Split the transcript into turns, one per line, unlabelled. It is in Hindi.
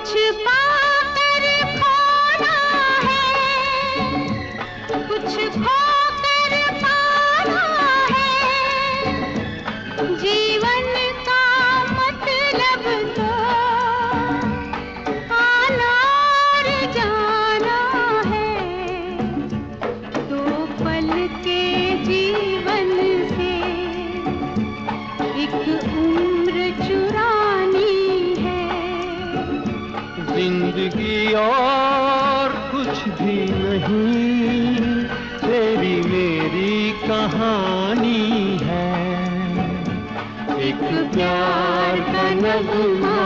कुछ पाकर खोना है, कुछ खोकर पाना है, जीवन का मतलब तो आना और जाना है। दो पल के जीवन से एक उम्र चुरानी है।
जिंदगी और कुछ भी नहीं, तेरी मेरी कहानी है। एक प्यार का नगमा